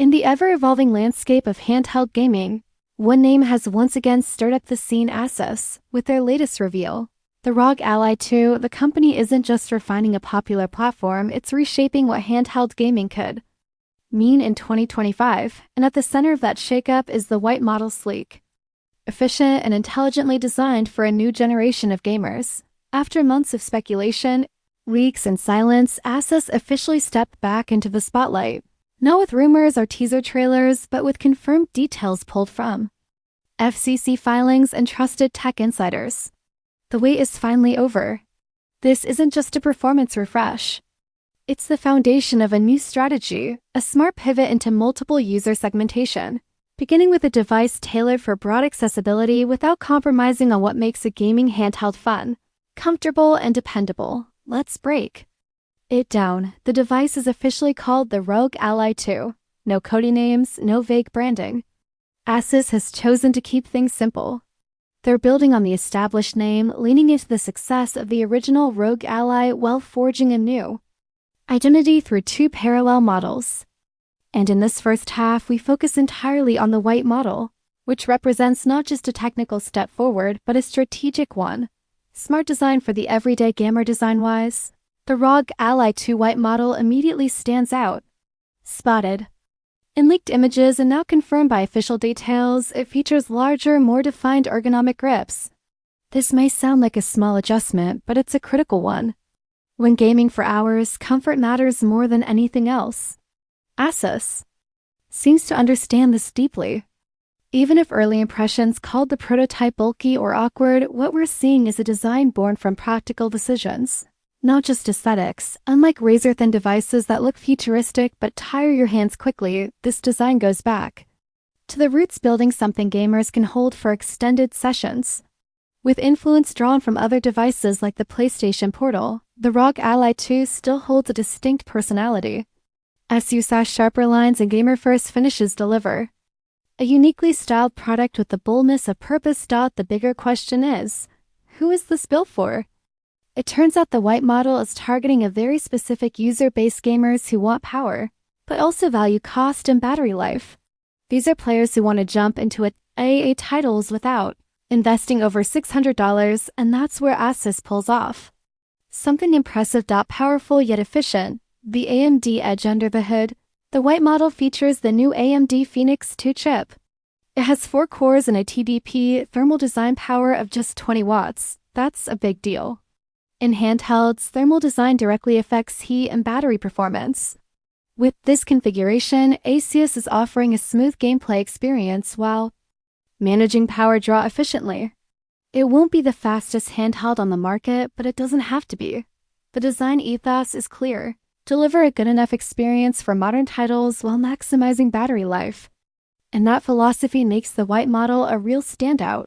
In the ever-evolving landscape of handheld gaming, one name has once again stirred up the scene: ASUS, with their latest reveal. The ROG Ally 2, the company isn't just refining a popular platform, it's reshaping what handheld gaming could mean in 2025, and at the center of that shakeup is the white model, sleek, efficient, and intelligently designed for a new generation of gamers. After months of speculation, leaks, and silence, ASUS officially stepped back into the spotlight. Not with rumors or teaser trailers, but with confirmed details pulled from FCC filings and trusted tech insiders. The wait is finally over. This isn't just a performance refresh. It's the foundation of a new strategy, a smart pivot into multiple user segmentation, beginning with a device tailored for broad accessibility without compromising on what makes a gaming handheld fun, comfortable, and dependable. Let's break it down. The device is officially called the ROG Ally 2. No codey names, no vague branding. ASUS has chosen to keep things simple. They're building on the established name, leaning into the success of the original ROG Ally while forging a new identity through two parallel models. And in this first half, we focus entirely on the white model, which represents not just a technical step forward, but a strategic one. Smart design for the everyday gamer. Design-wise, the ROG Ally 2 white model immediately stands out. Spotted in leaked images and now confirmed by official details, it features larger, more defined ergonomic grips. This may sound like a small adjustment, but it's a critical one. When gaming for hours, comfort matters more than anything else. ASUS seems to understand this deeply. Even if early impressions called the prototype bulky or awkward, what we're seeing is a design born from practical decisions, not just aesthetics. Unlike razor-thin devices that look futuristic but tire your hands quickly, this design goes back to the roots, building something gamers can hold for extended sessions. With influence drawn from other devices like the PlayStation Portal, the ROG Ally 2 still holds a distinct personality. ASUS's sharper lines and gamer-first finishes deliver a uniquely styled product with the boldness of purpose. The bigger question is, who is this built for? It turns out the white model is targeting a very specific user base: gamers who want power, but also value cost and battery life. These are players who want to jump into AAA titles without investing over $600, and that's where ASUS pulls off something impressive. Powerful yet efficient. The AMD edge under the hood. The white model features the new AMD Phoenix 2 chip. It has 4 cores and a TDP thermal design power of just 20 watts. That's a big deal. In handhelds, thermal design directly affects heat and battery performance. With this configuration, ASUS is offering a smooth gameplay experience while managing power draw efficiently. It won't be the fastest handheld on the market, but it doesn't have to be. The design ethos is clear: deliver a good enough experience for modern titles while maximizing battery life. And that philosophy makes the white model a real standout.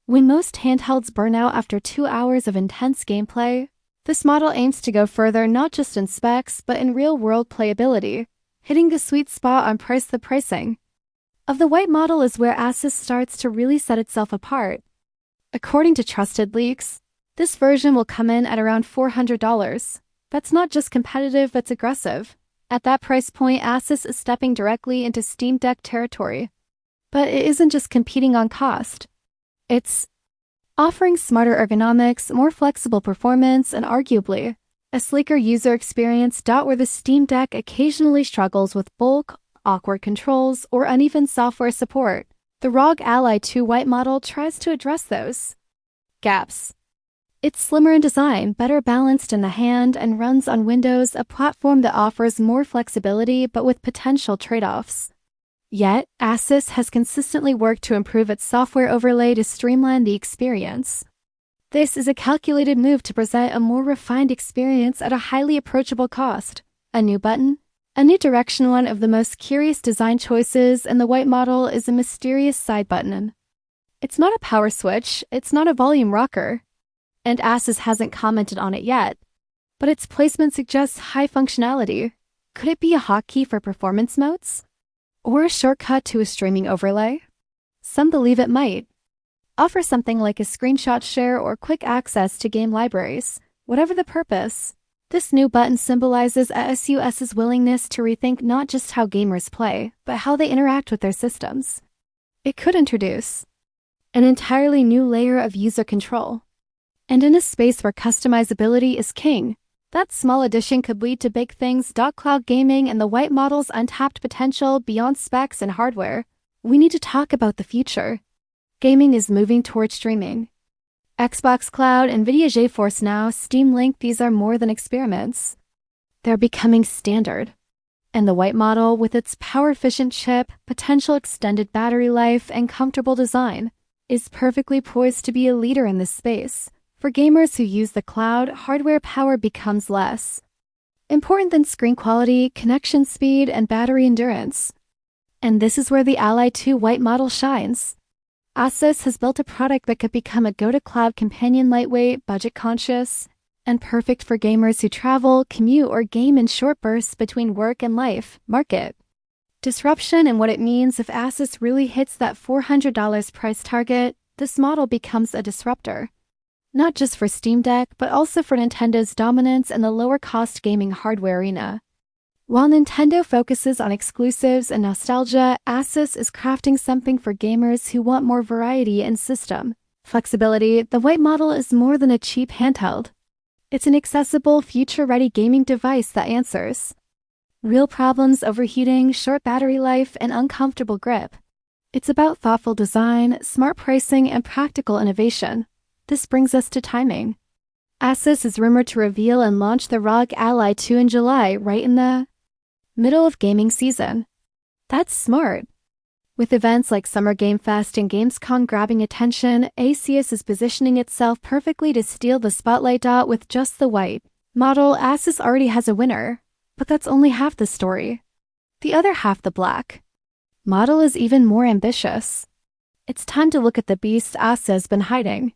When most handhelds burn out after 2 hours of intense gameplay, this model aims to go further, not just in specs, but in real-world playability, hitting the sweet spot on price. The pricing of the white model is where ASUS starts to really set itself apart. According to trusted leaks, this version will come in at around $400. That's not just competitive, that's aggressive. At that price point, ASUS is stepping directly into Steam Deck territory. But it isn't just competing on cost. It's offering smarter ergonomics, more flexible performance, and arguably a sleeker user experience. Where the Steam Deck occasionally struggles with bulk, awkward controls, or uneven software support, the ROG Ally 2 white model tries to address those gaps. It's slimmer in design, better balanced in the hand, and runs on Windows, a platform that offers more flexibility but with potential trade-offs. Yet, ASUS has consistently worked to improve its software overlay to streamline the experience. This is a calculated move to present a more refined experience at a highly approachable cost. A new button, a new direction. One of the most curious design choices in the white model is a mysterious side button. It's not a power switch, it's not a volume rocker, and ASUS hasn't commented on it yet, but its placement suggests high functionality. Could it be a hotkey for performance modes? Or a shortcut to a streaming overlay? Some believe it might offer something like a screenshot share or quick access to game libraries. Whatever the purpose, This new button symbolizes ASUS's willingness to rethink not just how gamers play, but how they interact with their systems. It could introduce an entirely new layer of user control. And in a space where customizability is king, that small addition could lead to big things. Cloud gaming and the white model's untapped potential beyond specs and hardware. We need to talk about the future. Gaming is moving towards streaming. Xbox Cloud, NVIDIA GeForce Now, Steam Link, these are more than experiments. They're becoming standard. And the white model, with its power-efficient chip, potential extended battery life, and comfortable design, is perfectly poised to be a leader in this space. For gamers who use the cloud, hardware power becomes less important than screen quality, connection speed, and battery endurance. And this is where the Ally 2 white model shines. ASUS has built a product that could become a go-to cloud companion, lightweight, budget-conscious, and perfect for gamers who travel, commute, or game in short bursts between work and life. Market disruption and what it means if ASUS really hits that $400 price target. This model becomes a disruptor. Not just for Steam Deck, but also for Nintendo's dominance in the lower-cost gaming hardware arena. While Nintendo focuses on exclusives and nostalgia, ASUS is crafting something for gamers who want more variety in system flexibility. The white model is more than a cheap handheld. It's an accessible, future-ready gaming device that answers real problems: overheating, short battery life, and uncomfortable grip. It's about thoughtful design, smart pricing, and practical innovation. This brings us to timing. ASUS is rumored to reveal and launch the ROG Ally 2 in July, right in the middle of gaming season. That's smart. With events like Summer Game Fest and Gamescom grabbing attention, ASUS is positioning itself perfectly to steal the spotlight. With just the white model, ASUS already has a winner. But that's only half the story. The other half, the black model, is even more ambitious. It's time to look at the beast ASUS has been hiding.